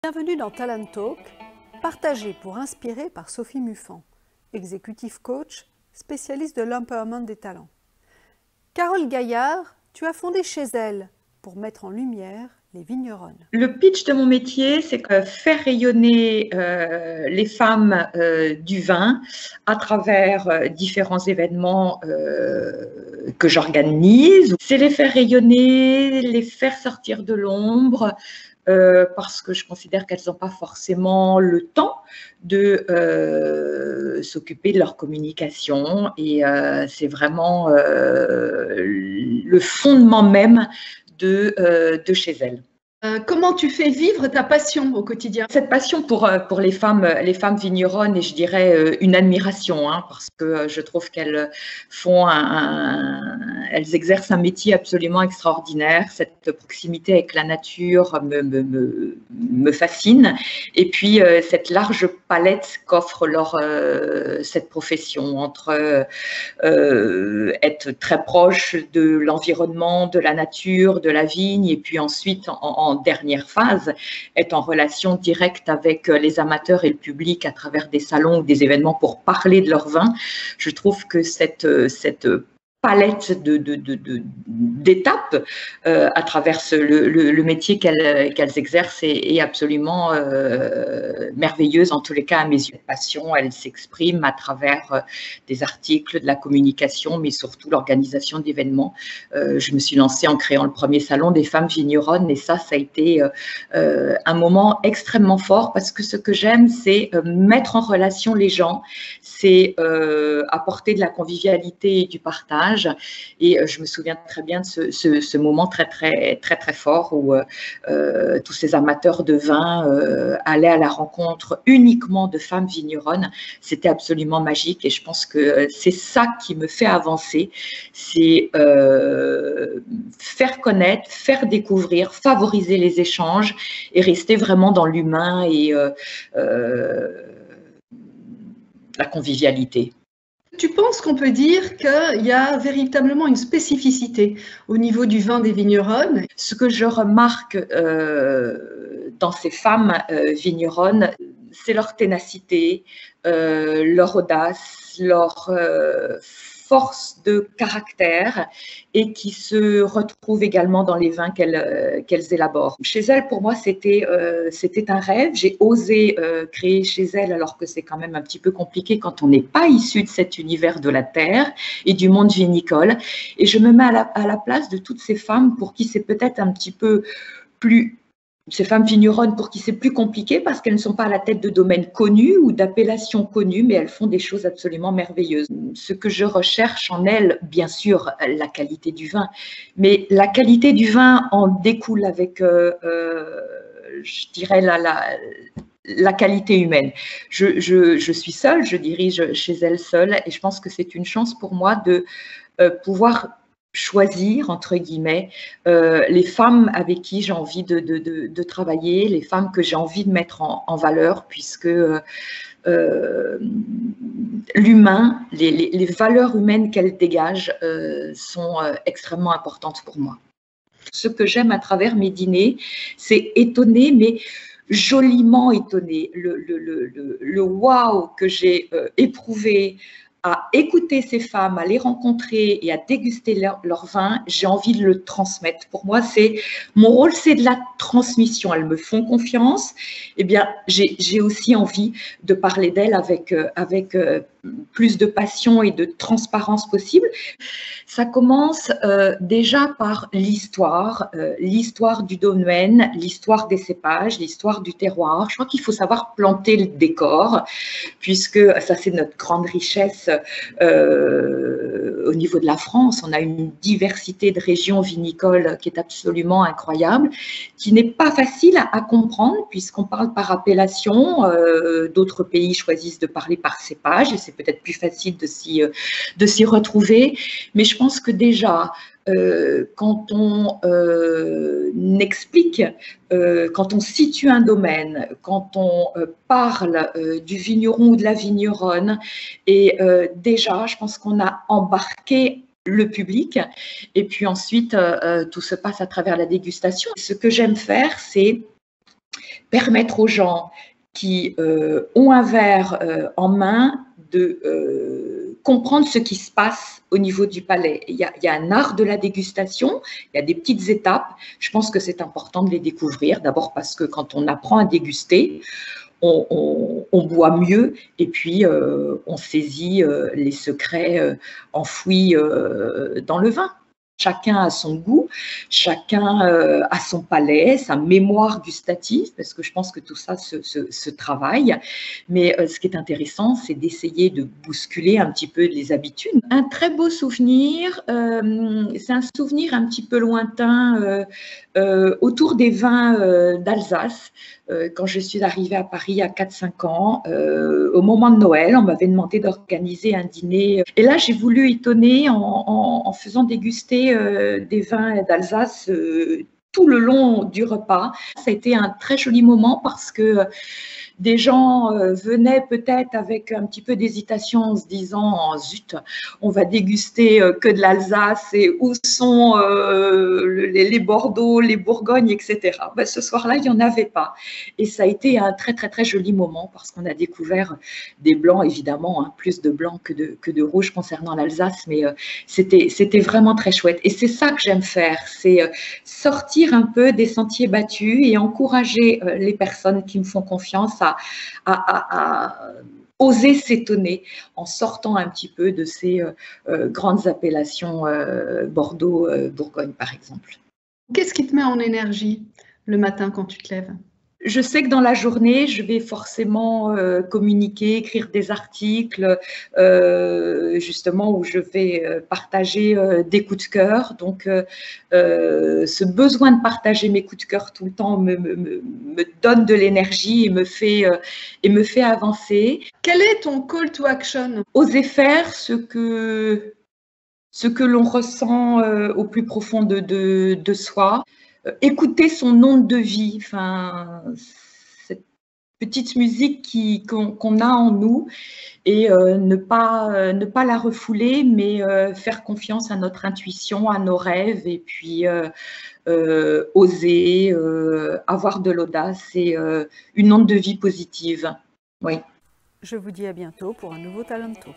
Bienvenue dans Talent Talk, partagé pour inspirer par Sophie Muffan, executive coach, spécialiste de l'empowerment des talents. Carole Gaillard, tu as fondé Chez Elle pour mettre en lumière les vigneronnes. Le pitch de mon métier, c'est que faire rayonner les femmes du vin à travers différents événements que j'organise. C'est les faire rayonner, les faire sortir de l'ombre, parce que je considère qu'elles n'ont pas forcément le temps de s'occuper de leur communication. Et c'est vraiment le fondement même de Chez Elle. Comment tu fais vivre ta passion au quotidien? Cette passion pour les femmes vigneronnes, et je dirais une admiration, parce que je trouve qu'elles font elles exercent un métier absolument extraordinaire. Cette proximité avec la nature me fascine. Et puis cette large palette qu'offre cette profession entre être très proche de l'environnement, de la nature, de la vigne, et puis ensuite en dernière phase, être en relation directe avec les amateurs et le public à travers des salons ou des événements pour parler de leur vin. Je trouve que cette palette d'étapes à travers le métier qu'elles exercent est absolument merveilleuse, en tous les cas à mes yeux. Cette passion, elle s'exprime à travers des articles, de la communication, mais surtout l'organisation d'événements. Je me suis lancée en créant le premier salon des femmes vigneronnes, et ça a été un moment extrêmement fort, parce que ce que j'aime, c'est mettre en relation les gens, c'est apporter de la convivialité et du partage. Et je me souviens très bien de ce moment très fort où tous ces amateurs de vin allaient à la rencontre uniquement de femmes vigneronnes. C'était absolument magique, et je pense que c'est ça qui me fait avancer, c'est faire connaître, faire découvrir, favoriser les échanges et rester vraiment dans l'humain et la convivialité. Tu penses qu'on peut dire qu'il y a véritablement une spécificité au niveau du vin des vigneronnes? Ce que je remarque dans ces femmes vigneronnes, c'est leur ténacité, leur audace, leur force de caractère, et qui se retrouvent également dans les vins qu'elles élaborent. Chez elles, pour moi, c'était un rêve. J'ai osé créer Chez elles, alors que c'est quand même un petit peu compliqué quand on n'est pas issu de cet univers de la terre et du monde vinicole. Et je me mets à la place de toutes ces femmes pour qui c'est peut-être un petit peu plus... Ces femmes vigneronnes pour qui c'est plus compliqué, parce qu'elles ne sont pas à la tête de domaines connus ou d'appellations connues, mais elles font des choses absolument merveilleuses. Ce que je recherche en elles, bien sûr, la qualité du vin, mais la qualité du vin en découle avec, je dirais, la qualité humaine. Je suis seule, je dirige Chez Elle seule, et je pense que c'est une chance pour moi de pouvoir choisir, entre guillemets, les femmes avec qui j'ai envie de travailler, les femmes que j'ai envie de mettre en valeur, puisque l'humain, les valeurs humaines qu'elles dégagent sont extrêmement importantes pour moi. Ce que j'aime à travers mes dîners, c'est étonner, mais joliment étonner. Le waouh que j'ai éprouvé à écouter ces femmes, à les rencontrer et à déguster leur vin, j'ai envie de le transmettre. Pour moi, mon rôle, c'est de la transmission. Elles me font confiance. Eh bien, j'ai aussi envie de parler d'elles avec plus de passion et de transparence possible. Ça commence déjà par l'histoire du domaine, l'histoire des cépages, l'histoire du terroir. Je crois qu'il faut savoir planter le décor, puisque ça, c'est notre grande richesse au niveau de la France. On a une diversité de régions vinicoles qui est absolument incroyable, qui n'est pas facile à comprendre, puisqu'on parle par appellation. D'autres pays choisissent de parler par cépage, et c'est peut-être plus facile de s'y retrouver. Mais je pense que déjà, quand on explique, quand on situe un domaine, quand on parle du vigneron ou de la vigneronne, et déjà, je pense qu'on a embarqué le public, et puis ensuite, tout se passe à travers la dégustation. Ce que j'aime faire, c'est permettre aux gens qui ont un verre en main de comprendre ce qui se passe au niveau du palais. Il y a un art de la dégustation, il y a des petites étapes. Je pense que c'est important de les découvrir, d'abord parce que quand on apprend à déguster, on boit mieux et puis on saisit les secrets enfouis dans le vin. Chacun a son goût, chacun a son palais, sa mémoire gustative, parce que je pense que tout ça se travaille. Mais ce qui est intéressant, c'est d'essayer de bousculer un petit peu les habitudes. Un très beau souvenir, c'est un souvenir un petit peu lointain autour des vins d'Alsace. Quand je suis arrivée à Paris à 4-5 ans, au moment de Noël, on m'avait demandé d'organiser un dîner. Et là, j'ai voulu étonner en faisant déguster des vins d'Alsace tout le long du repas. Ça a été un très joli moment parce que des gens venaient peut-être avec un petit peu d'hésitation en se disant oh, zut, on va déguster que de l'Alsace et où sont les Bordeaux, les Bourgognes, etc. Ben, ce soir-là, il n'y en avait pas. Et ça a été un très, très, très joli moment parce qu'on a découvert des blancs, évidemment, hein, plus de blancs que de rouges concernant l'Alsace, mais c'était vraiment très chouette. Et c'est ça que j'aime faire, c'est sortir un peu des sentiers battus et encourager les personnes qui me font confiance à oser s'étonner en sortant un petit peu de ces grandes appellations Bordeaux, Bourgogne par exemple. Qu'est-ce qui te met en énergie le matin quand tu te lèves? Je sais que dans la journée, je vais forcément communiquer, écrire des articles, justement où je vais partager des coups de cœur. Donc, ce besoin de partager mes coups de cœur tout le temps me donne de l'énergie et me fait avancer. Quel est ton call to action? Oser faire ce que l'on ressent au plus profond de soi. Écouter son onde de vie, enfin, cette petite musique qu'on a en nous et ne pas la refouler, mais faire confiance à notre intuition, à nos rêves et puis oser, avoir de l'audace et une onde de vie positive. Oui. Je vous dis à bientôt pour un nouveau Talent Talk.